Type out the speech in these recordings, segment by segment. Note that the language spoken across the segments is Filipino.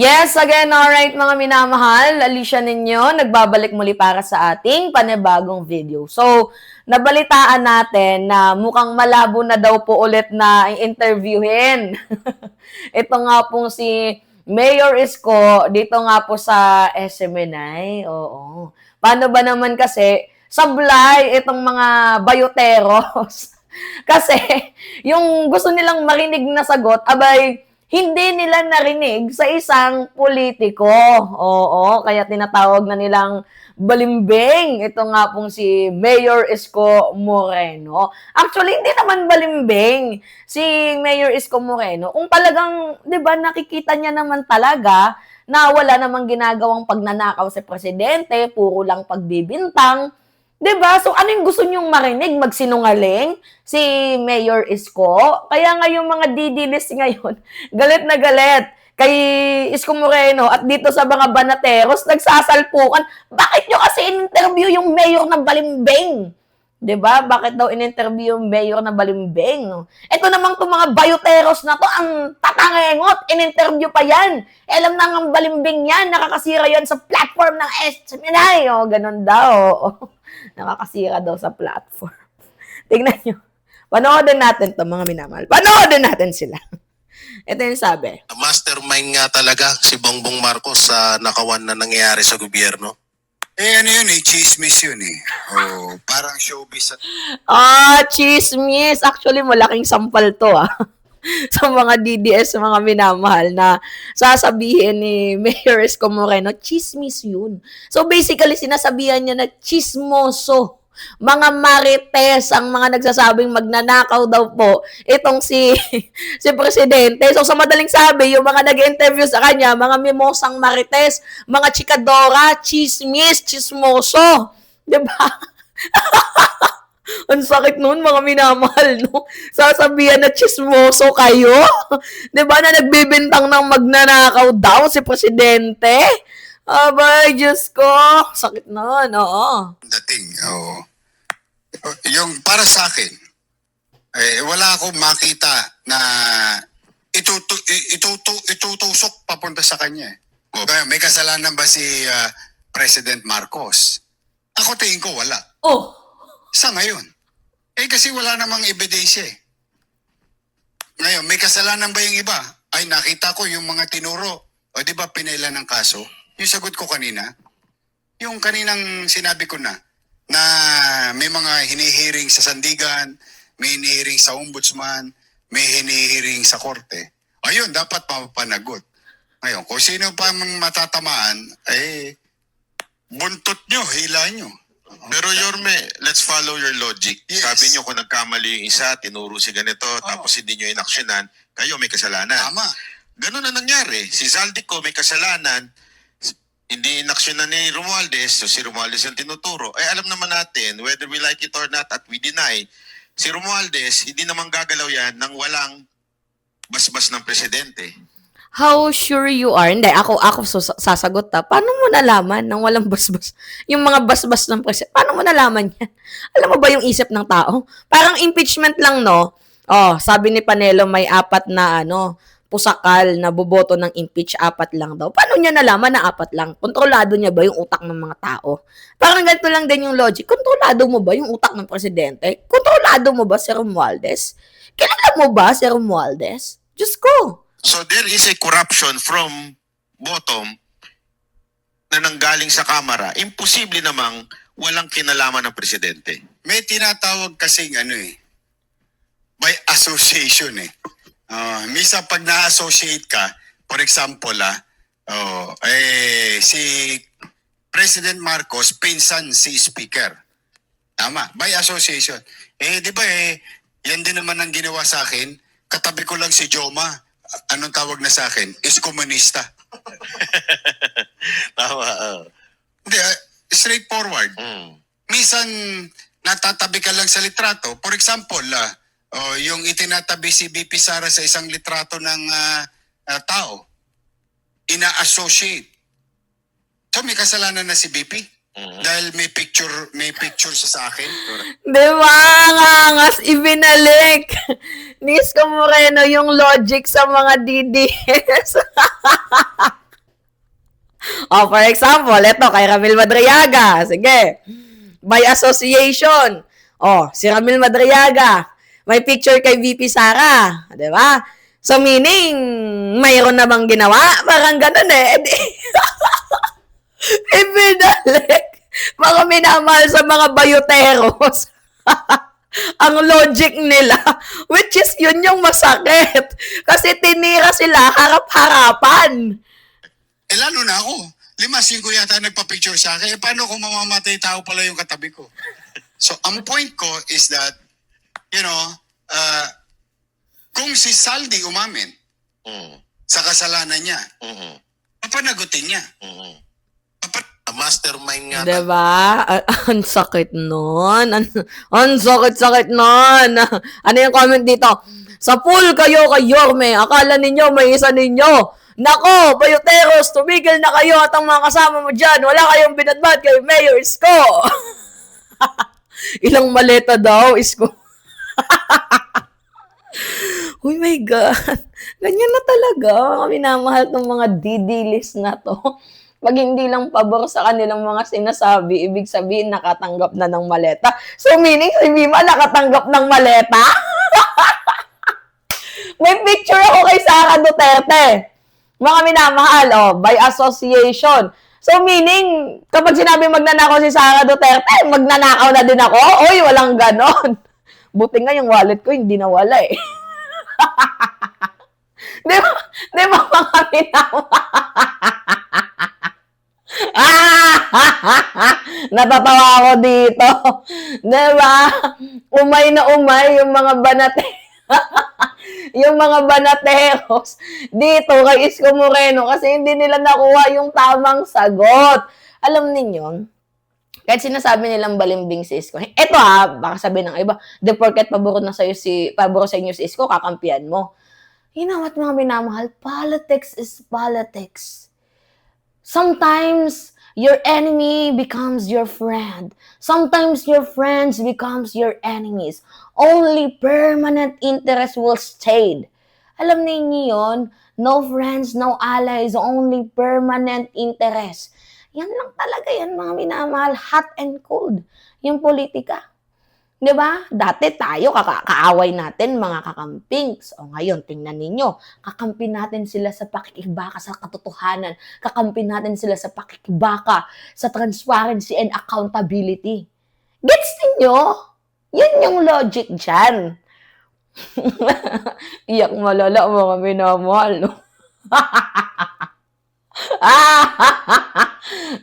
Yes, again, alright mga minamahal, Alicia ninyo, nagbabalik muli para sa ating panibagong video. So, nabalitaan natin na mukhang malabo na daw po ulit na interviewin. Ito nga pong si Mayor Isko, dito nga po sa SMNI. Oo. Paano ba naman kasi, sablay itong mga bayoteros. Kasi, yung gusto nilang marinig na sagot, abay, hindi nila narinig sa isang politiko. Oo, kaya tinatawag na nilang balimbing. Ito nga pong si Mayor Isko Moreno. Actually, hindi naman balimbing si Mayor Isko Moreno. Kung talagang, di ba, nakikita niya naman talaga na wala namang ginagawang pagnanakaw si Presidente, puro lang pagbibintang. 'Di ba? So ano yung gusto niyong marinig? Magsinungaling si Mayor Isko? Kaya nga yung mga didilis ngayon, galit na galit kay Isko Moreno at dito sa mga banateros, nagsasalpukan. Bakit nyo kasi in-interview yung mayor ng Balimbing? 'Di ba? Bakit daw in-interview yung mayor ng Balimbing? Ito namang itong mga bayoteros na to, ang tatangengot, in-interview pa yan. Alam na ng Balimbing yan, nakakasira yan sa platform ng SMNI. O, ganun daw. Nakakasira daw sa platform. Tingnan nyo. Panoodin natin to mga minamahal. Panoodin natin sila. Ito yung sabi. Mastermind nga talaga si Bongbong Marcos sa nakawan na nangyayari sa gobyerno. Ano yun eh, chismis yun eh. Oh, parang showbiz. Chismis. Actually, malaking sampal to sa mga DDS, mga minamahal na sasabihin ni Mayor Isko Moreno, chismis yun. So basically, sinasabihan niya na chismoso. Mga marites ang mga nagsasabing magnanakaw daw po itong si Presidente. So sa madaling sabi, yung mga nag-interview sa kanya, mga mimosang marites, mga chikadora, chismis, chismoso. Diba? Ang sakit nun, mga minamahal, no? Sasabihan na chismoso kayo? Diba na nagbibintang ng magnanakaw daw si Presidente? Abay, Diyos ko. Sakit nun, oo. Dating, oo. Yung para sa akin, wala akong makita na itutusok papunta sa kanya. Kaya may kasalanan ba si President Marcos? Ako tingin ko wala. Oh. Sa ngayon. Kasi wala namang ebidensya eh. Ngayon, may kasalanan ba yung iba? Ay, nakita ko yung mga tinuro. O di ba pinaila ng kaso? Yung sagot ko kanina, yung kaninang sinabi ko na may mga hinihiring sa sandigan, may hinihiring sa ombudsman, may hinihiring sa korte. Ayun, dapat mapapanagot. Ngayon, kung sino pa matatamaan, buntot nyo, hila nyo. Pero Yorme, let's follow your logic. Yes. Sabi niyo kung nagkamali yung isa, tinuro si ganito, tapos hindi niyo inaksyonan, kayo may kasalanan. Tama. Ganun na nangyari. Si Zaldico may kasalanan, hindi inaksyonan ni Romualdez, so si Romualdez ang tinuturo. Alam naman natin, whether we like it or not at we deny, si Romualdez, hindi naman gagalaw yan nang walang basbas ng presidente. How sure you are? Hindi, ako sasagot Paano mo nalaman nang walang basbas? Yung mga basbas ng presidente, paano mo nalaman yan? Alam mo ba yung isip ng tao? Parang impeachment lang, no? Oh, sabi ni Panelo, may 4 na pusakal na boboto ng impeach, 4 lang daw. Paano niya nalaman na 4 lang? Kontrolado niya ba yung utak ng mga tao? Parang ganito lang din yung logic. Kontrolado mo ba yung utak ng presidente? Kontrolado mo ba si Romualdez? Kilala mo ba si Romualdez? Diyos ko! So there is a corruption from bottom na nanggaling sa Kamara. Imposible namang walang kinalaman ng presidente. May tinatawag kasing by association eh. Misa pag na-associate ka, for example si President Marcos, pinsan si Speaker. Tama, by association. Di ba yan din naman ang ginawa sa akin, katabi ko lang si Joma. Anong tawag na sa akin? Is komunista. Tama. Hindi, straightforward. Minsan, natatabi ka lang sa litrato. For example, yung itinatabi si BP Sara sa isang litrato ng tao, ina-associate. So, may kasalanan na si BP? Dahil may picture siya sa akin. Di ba? Angas, ibinalik ni Isko Moreno yung logic sa mga DDS. Oh, for example, ito kay Ramil Madriaga. Sige. By association. Oh, si Ramil Madriaga. May picture kay VP Sara. Di ba? So, meaning, mayroon namang ginawa. Parang ganun eh. Ibinalik. Mga minamahal sa mga bayoteros. Ang logic nila, which is yun yung masakit. Kasi tinira sila harap-harapan. Eh lalo na ako. 5-5 yata nagpa-picture sa akin. Eh paano kung mamamatay tao pala yung katabi ko? So ang point ko is that, you know, kung si Saldi umamin Mm. sa kasalanan niya, Mm. papanagutin niya. Mm. A mastermind nga. Diba? Ang sakit nun. Ang sakit-sakit nun. Ano yung comment dito? Sa pool kayo kay Yorme. Akala ninyo may isa ninyo. Nako, bayoteros, tumigil na kayo at ang mga kasama mo dyan. Wala kayong binadbad kay Mayor Isko. Ilang maleta daw, Isko. Oh my God. Ganyan na talaga. Minamahal ng mga didilis na to. Pag hindi lang pabor sa kanilang mga sinasabi, ibig sabihin nakatanggap na ng maleta. So meaning, si Mima nakatanggap ng maleta? May picture ako kay Sara Duterte. Mga minamahal, oh, by association. So meaning, kapag sinabi magnanakaw si Sara Duterte, magnanakaw na din ako? Oy, walang ganon. Buti nga yung wallet ko, hindi nawala eh. Di ba mga minamahal? Natatawa ako dito. Diba? Umay na umay yung mga banate. Yung mga banateros dito kay Isko Moreno kasi hindi nila nakuha yung tamang sagot. Alam ninyo, kahit sinasabi nilang balimbing si Isko. Eto baka sabihin ng iba, the porket pabor sa inyo si Isko, kakampiyan mo. You know what, mga minamahal? Politics is politics. Sometimes, your enemy becomes your friend. Sometimes, your friends becomes your enemies. Only permanent interest will stay. Alam niyo yun? No friends, no allies, only permanent interest. Yan lang talaga yan, mga minamahal. Hot and cold. Yung politika. Di ba? Dati tayo, kaaway natin, mga kakamping. So, ngayon, tingnan ninyo, kakampi natin sila sa pakikibaka sa katotohanan. Kakampi natin sila sa pakikibaka sa transparency and accountability. Gets ninyo? Yun yung logic dyan. Iyak malala, mga minamahal. No?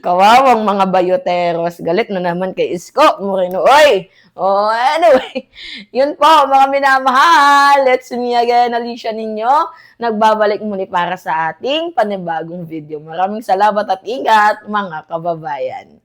Kawawang mga bayoteros. Galit na naman kay Isko Moreno. Oy! Oh, anyway. Yun po, mga minamahal. Let's me again, Alicia ninyo. Nagbabalik muli para sa ating panibagong video. Maraming salamat at ingat, mga kababayan.